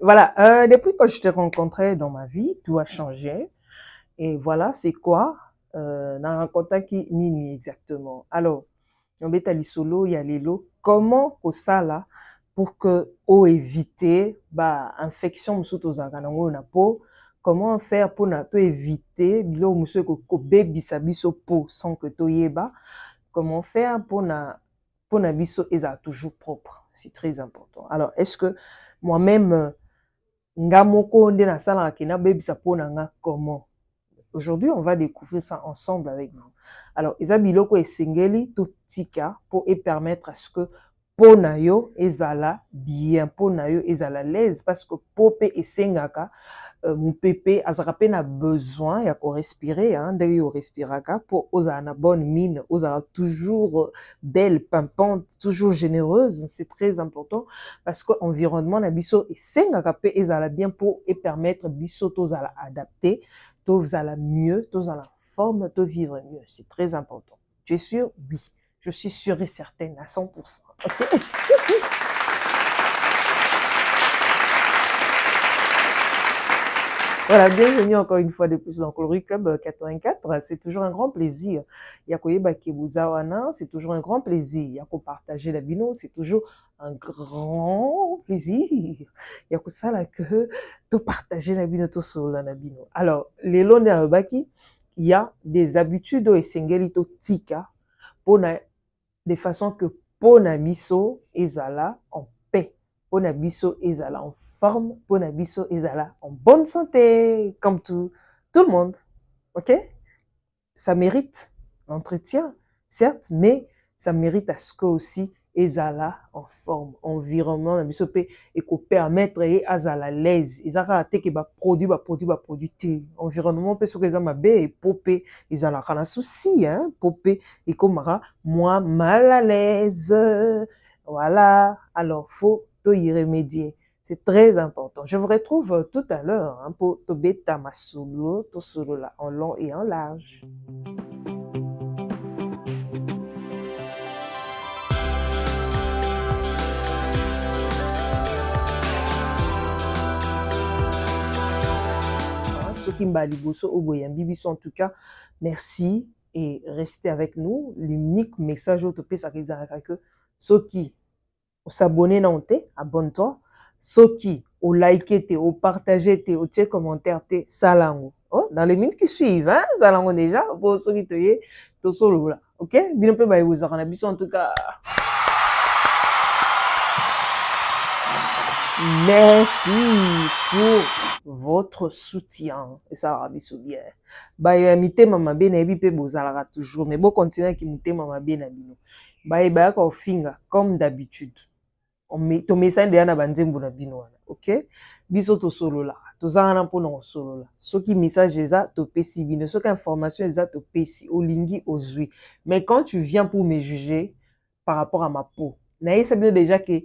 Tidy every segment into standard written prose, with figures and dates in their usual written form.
Voilà, depuis que je t'ai rencontré dans ma vie, tout a changé. Et voilà, c'est quoi? Na rencontre qui nini exactement. Alors, on beta solo, il y a lelo. Comment ça là pour que o éviter bah infection musuto zakanango na peau? Comment faire pour na to éviter bilo musu ko baby sabiso peau sans que to yeba? Comment faire pour na biso eza toujours propre? C'est très important. Alors, est-ce que moi-même nga moko nde na sala ki na bebisa peau na nga comment? Aujourd'hui, on va découvrir ça ensemble avec vous. Alors, eza biloko esengeli to tika pour permettre à ce que peau na yo ezala bien, peau na yo ezala l'aise parce que peau pe esengaka mon pépé azaka pe na besoin ya ko respirer hein, ndenge yo respiraka pour ozala na bonne mine, ozala toujours belle, pimpante, toujours généreuse, c'est très important parce que environnement na biso esengaka pe ezala bien pour permettre biso tozala adapté, tozala mieux, tozala forme, to vivre mieux, c'est très important. Tu es sûr? Oui, je suis sûre et certaine à 100%. OK? Voilà, bienvenue encore une fois de plus dans Coloris Club 84. C'est toujours un grand plaisir. Yakoyeba Kebuzawana, c'est toujours un grand plaisir. Yako partager la bino, c'est toujours un grand plaisir. Yako sala que de partager la bino, tout sur la bino. Alors, les lones à baki, il y a des habitudes et sengelito tika pour de façon que pour na biso ezala en paix. Pour na biso ezala en forme, pour na biso ezala en bonne santé, comme tout le monde. OK? Ça mérite l'entretien, certes, mais ça mérite à ce que aussi ezala en forme, environnement na biso pe et ko permettre et azala l'aise. Ezaka te ke ba produit te. Environnement pe soki eza mabe et popé ezala kana souci hein, popé et komara moi mal à l'aise. Voilà, alors faut y remédier. C'est très important. Je vous retrouve tout à l'heure hein, pour Tobeta Masolo, to solo là, en long et en large. Soki mbali boso oboyambi biso en tout cas, merci et restez avec nous. L'unique message au topé ça que soki au s'abonner na onte, abonne-toi. Soki au liker te, au partager te, au tiers commentaire te, salango. Oh, dans les minutes qui suivent, hein, salango déjà, pour soki te ye, to solo là. OK? Bino pe ba vous en tout cas. Merci pour votre soutien. Et ça va bien. Bah, mité mama bien et puis bozalaka toujours. Mais bon, continuez qui mité mama bien na bino. Bah, au finger, comme d'habitude. On met ton message de na banzembo na bino. OK? Biso to solo là. To zana po na solo là. Ce qui message eza to pesi bino. Ce qui information eza to pesi. Olingi ozui. Mais quand tu viens pour me juger par rapport à ma peau, na yesa bien déjà que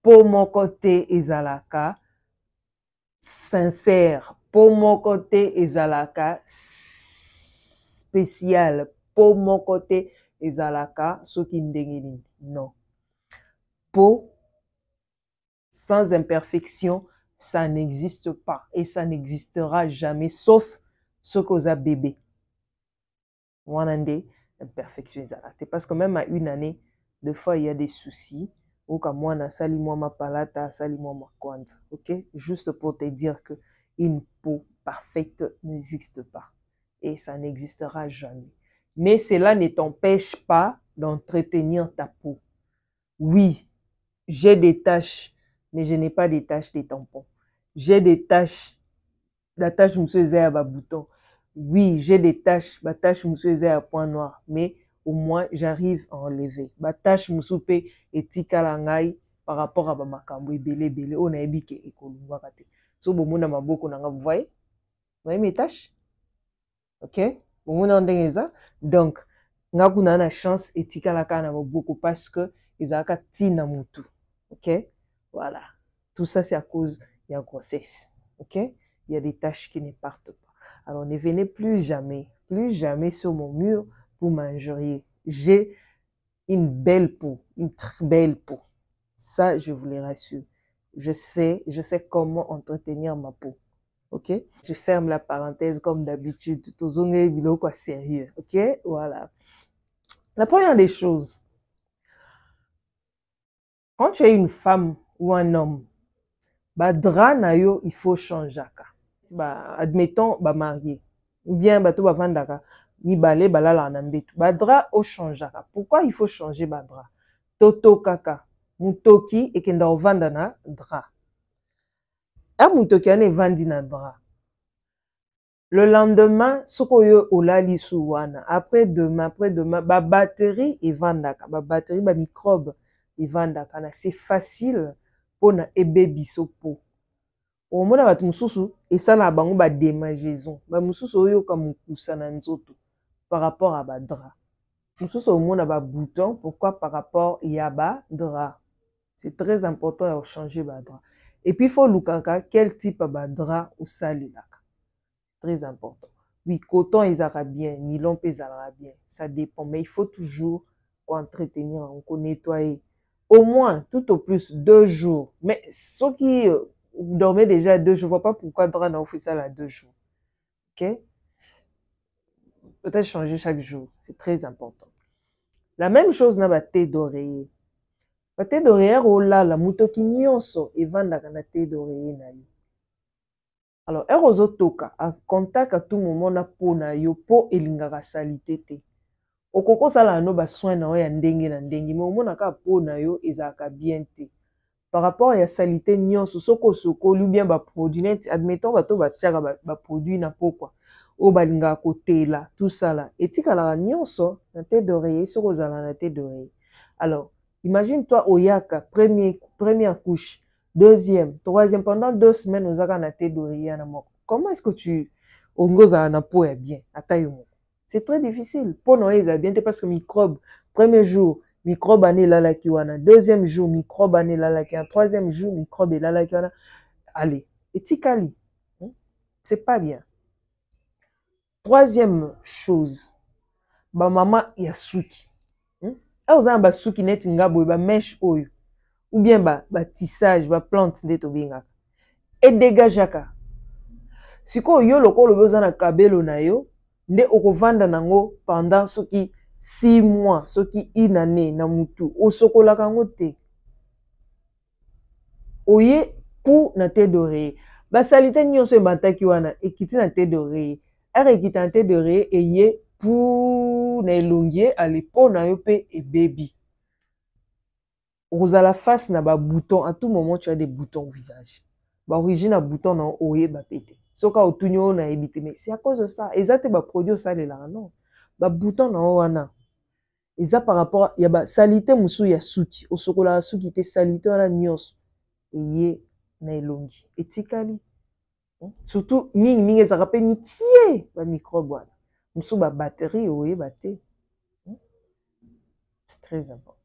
pour mon côté ezalaka sincère, pour mon côté ezalaka spécial, pour mon côté ezalaka soki ndenge non. Peau sans imperfection, ça n'existe pas et ça n'existera jamais sauf ce qu'osa bébé. Wanande imperfection ezalaka parce que même à une année, des fois il y a des soucis. Ou comme moi, na sali moi ma palata, sali moi ma kwanza. OK? Juste pour te dire que une peau parfaite n'existe pas. Et ça n'existera jamais. Mais cela ne t'empêche pas d'entretenir ta peau. Oui, j'ai des taches, mais je n'ai pas des taches des tampons. J'ai des taches, la tache monsieur à bas bouton. Oui, j'ai des taches, la tache monsieur à point noir, mais au moins j'arrive à enlever. Ba tâche musupe etikala ngai par rapport à ba makambo ebele on a ebike ekolungwaka te. So bomona maboko na nga vous voyez? Vous voyez mes tâches? OK? Bomona ndenge eza. Donc nga kuna na chance etikala ka na maboko parce que ezaka tina mutu. OK? Voilà. Tout ça c'est à cause de la grossesse. OK? Il y a des tâches qui ne partent pas. Alors ne venez plus jamais sur mon mur pour m'injurier. J'ai une belle peau, une très belle peau. Ça, je vous le rassure. je sais comment entretenir ma peau. Ok? Je ferme la parenthèse comme d'habitude. Tozonge biloko sérieux. Ok? Voilà. La première des choses, quand tu es une femme ou un homme, ba drap na yo, il faut changer. Admettons, ba marié. Ou bien, ba to ba vandaka. Ni balé, balala na mbetu. Ba drap au changeaka. Pourquoi il faut changer ba drap? Toto kaka. Mutoki et kenda ovanda na drap. A mutoki ane vandi na drap. Le lendemain, sokoyo olali souwana. Après-demain, ba batterie et vandaka. Ba batterie, ba microbe et vandaka. C'est facile pour na ebe biso po. Au mona batu mususu, et ça na bango ba démangeaison. Ba mususu oyo ka mukusa na nzoto par rapport à ba drap. Mususu au mona ba bouton, pourquoi par rapport à ba drap? C'est très important de changer ba drap. Et puis il faut lukaka quel type ba drap ou salilaka. Très important. Oui, coton ils aura bien, nylon ils aura bien, ça dépend, mais il faut toujours entretenir, on nettoyer. Au moins, tout au plus 2 jours. Mais ceux qui vous dormez déjà 2 jours, je ne vois pas pourquoi drap n'a fait ça là 2 jours. Ok? Peut-être changer chaque jour, c'est très important. La même chose na ba thé d'oreiller. Ba thé d'oreiller oh là la mutoki nyonso et vandaka na thé d'oreiller na yo. Alors, erozo toka, en contact à tout moment na po na yo, po elingaka salite te. Okoko sala no ba soin na ya ndenge na ndenge, mais omona ka po na yo ezaka bien te. Par rapport à salite nyonso, soko ou bien ba produit net, admettons bato ba tiaka ba produit na po quoi. O balingaka kotela, tout ça là. Etikala nyonso na tête d'oreiller, soko zala na tête d'oreiller. Alors, imagine-toi oyaka première couche. Deuxième, troisième, pendant 2 semaines, nous avons na tête d'oreiller. Comment est-ce que tu ongoza na peau est bien? C'est très difficile. Pour nous, c'est bien parce que microbe, premier jour, microbe ané la kiwana. Deuxième jour, microbe ané la kiwana. Troisième jour, microbe la kiwana. Allez, etikali. C'est pas bien. Troisième chose, ba maman yasuki. Vous avez ba suki net ngabo ba mèche oyo. Ou bien ba tissage, ba plante nde to bengaka. Et dégageaka. Siko yo lokolo boza na kabelo na yo, nde okovanda nango pendant soki 6 mois, soki 1 année na mutu, osokolaka ngo te. Oye pour na tête d'oreiller. Ba salite nyonso ebantaki wana ekiti na tête d'oreiller. Ere ekiti na tête d'oreiller eye pour na elongier alepo na yo pe e baby. Ozala face na ba bouton, à tout moment tu as des boutons au visage. Ba origine à bouton na oye ba pété. Soka otunyo na ebité, mais c'est à cause de ça. Ezate ba produit ça les là non. Ba bouton na wana. Eza par rapport ya ba salite musu ya suki. Osokola suki te salite wana nyos. Eye na elongi. Etikali. Surtout mingi ça rappelle mitie ba microbe wana. Musu ba batterie oye ba te. C'est très important.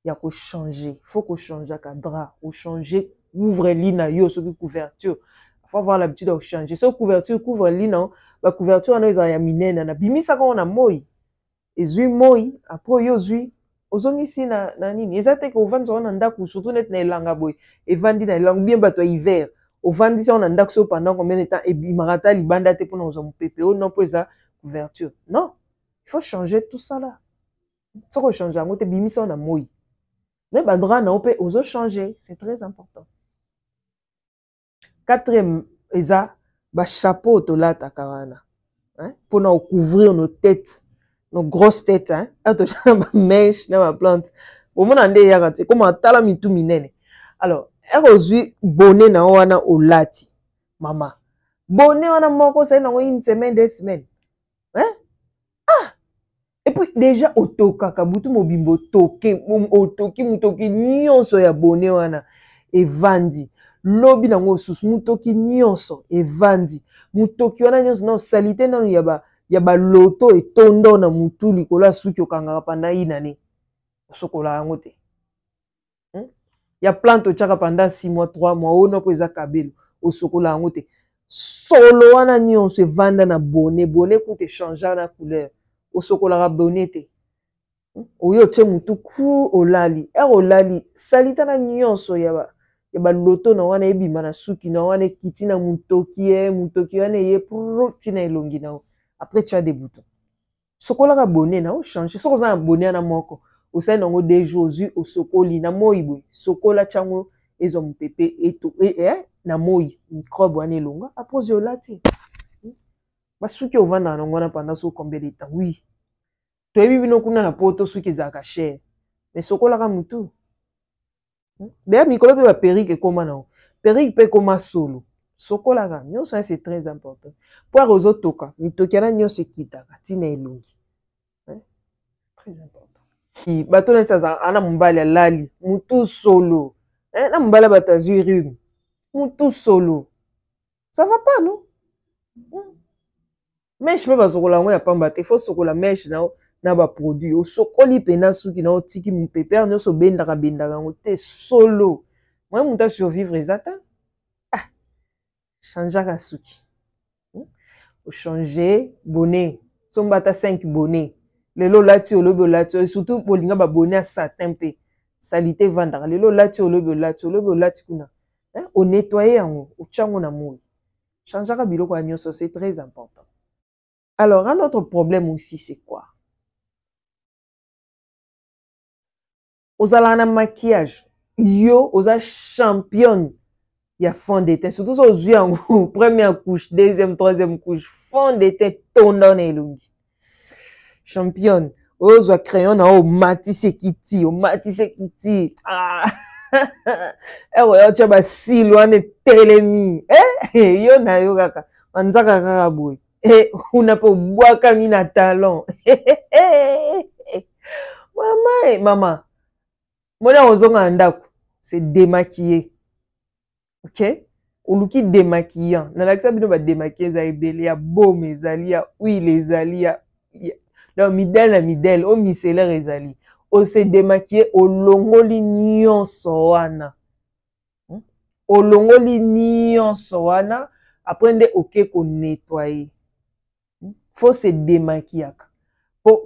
Il y a qu'à changer. Il faut qu'on change à drap, ou changer, ouvre l'ina yo, ce qui couverture. Il faut avoir l'habitude de changer. Ce couverture couvre l'ina, la couverture on a ya minene na bimi ça quand on a moi. Et zui moi, après yo zui, ozongi si na nini. Ezate ko vandi on anda ku surtout net na elanga boy. Et vandi na elanga bien bato hiver. Au vandi si on anda ko pendant combien de temps et bimarata libanda te pour nous on pepe o non pour ça couverture. Non, il faut changer tout ça là. Ce qu'on change, on te bimi ça on a moi. Mais bandra na ope ozo changer, c'est très important. Quatrième, eza ba chapeau to la takarana. Hein, pour nous couvrir nos têtes, nos grosses têtes hein, ato ba mèche na ba plante. Au moment ande ya te comme atala mitu minene. Alors, erozui bonnet na wana olati. Mama. Bonnet wana moko ça na 1 semaine 2 semaines. Hein? Ah! Et puis déjà otoka kabutu mobimbo toke otoki mutoki nyonso ya bonnet wana evandi lobi nango susu mutoki nyonso evandi mutoki wana nyonso na salite nanu ya ba loto etondo na mutu likola suki okangaka pendant 1 année osokola yango te. Ya plante ochaka pendant 6 mois 3 mois ono po eza kabelo osokola yango te. Solo wana nyonso evanda na bonnet coûte changer na couleur. Osokola bonnet te. Oyo tie mutu ku olali. Olali salita na nyonso ya ba loto na wana ebima na suki na wana ekiti na mutoki wana ye pro tina elongi na après tu as des boutons sokolaka bonnet na o changer soko za na bonnet na moko osali nango 2 jours ozwi osokoli na moi boye sokola tiango ezwa mopepe eto na moi microbe wana elonga après ozwi olati basuki ovanda nango wana pendant so combien de temps oui toyebi bino kuna na poto suki ezalaka cher mais sokolaka mutu d'ailleurs mikolo mpe baperike ekóma nango perike mpe ekóma solo sokolaka nyonso c'est très important po ara ozotoka mitoki yana nyonso ekitaka ntina elongi très important bato neti azala ana mobali alali mutu solo na mobali bato azwi rhume mutu solo ça va pas non meshe mpe basokola yango ya pamba te fo sokola meshe na baproduit osokoli mpena suki na otiki mopepe ar nyonso bendaka yango te solo moye moto asurvivre eza ta changeaka suki ochange bonnet sombo ata 5 bonnet lelo olati olobi olati surtout bolinga babonnet ya satin mpe salite vandaka lelo olati olobi olati kuna onettoye yango otiango na moi changeaka biloko ya nyonso c'est très important. Alors un autre problème aussi c'est quoi? Ozala na maquillage yo oza championne ya fond de teint surtout so ozwi yango première couche deuxième troisième couche fond de teint tonda na elongi championne ozwa crayon na omatisi ekiti oyo tia basile wana etelemi yo na yo kaka banzaka kaka boye una mpe obwakami na talon mama mona ozonga na ndako c'est démaquillé ok oluki démaquillant nalakisa bino badémaquille eza ebele ya baume ezali ya huile ezali ya midele na midele omicelere ezali ose démaquillé olongoli nyonso wana après nde oke konettoyer faut se démaquillaka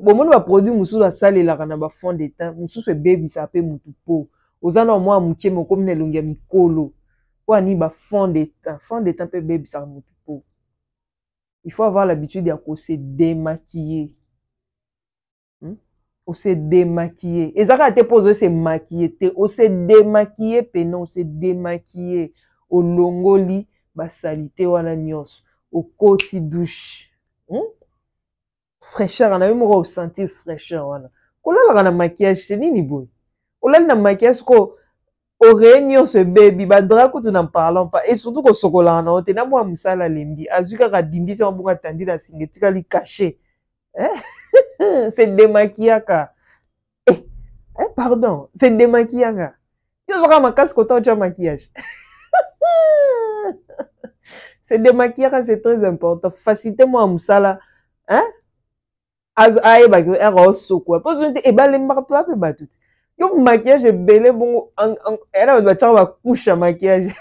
bomoni baproduit mosusu basalelaka na bafond de teint mosusu ebebisaka mpe mutu po oza na mwa moke mokomi na elongi ya mikolo po ani bafond de teint mpe ebebisaka mutu po il faut avoir l'habitude ya kose démaquiller ose démaquiller ezaka te mpo ozose maquiller te ose démaquiller pena ose démaquiller olongoli basalite wana nyonso okoti douche fraîcheur na yo moko osentir fraîcheur wana kolalaka na maquillage te nini boye olali na maquillage ko oreye nyonso ebebi badra kutu na parlant pas et surtout kosokolaka na yo te na mwa mosala alembi azwi kaka dindisi mabongo atandi na singa etikali caché c'est démaquillaka pardon c'est démaquillaka yo ozaka makasi kota otya maquillage c'est démaquillaka c'est très important facilité mwa mosala ayebaki ere osokwa mpo zoni te ebalembaka mpe bape bato te yo maquillage ebele bongo yana bato batiaka bakushe ya maquillage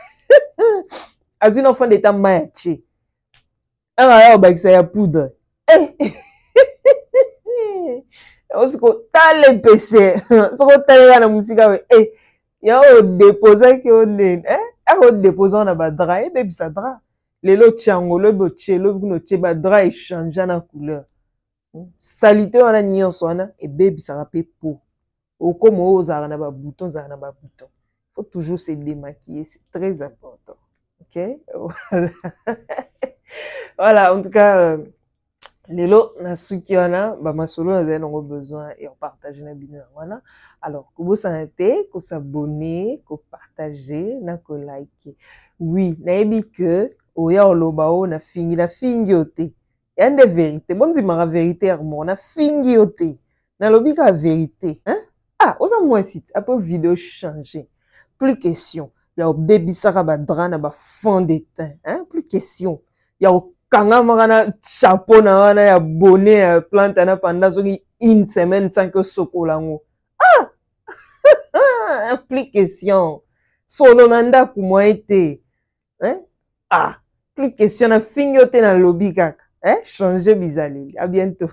azwi na fond de temps ma ya tie ere aya obakisa ya poudre osiko tala epese soko otalela na mosika we ya odepozaki onene ere odepose na badra ebebisa dra lelo tiango lobi otie lobi kuna otie badra echange na couleur salite wana nyonso wana ebebisaka mpe po okoma oyo ozalaka na babouton ozalaka na babouton faut toujours se démaquiller c'est très important ok voilà en tout cas lelo na suki wana bamasolo nazali nango besoin et partage na bino yango wana alors kobosana te kosabone kopartage na kolike oui nayebi ke oya oloba oyo nafingi yo te ya nde vérité bondimaka vérité yarmo nafingi yo te nalobi ka vérité oza mwa site apres vidéo changer plus question ya obebisaka badra na bafond de teint plus question ya okangamaka na chapeau na wana ya bonnet ya plante na pendant soki une semaine sans que sokola yango plus question solo na ndako mwa te plus question nafingi yo te nalobi kaka changer bizaleli à bientôt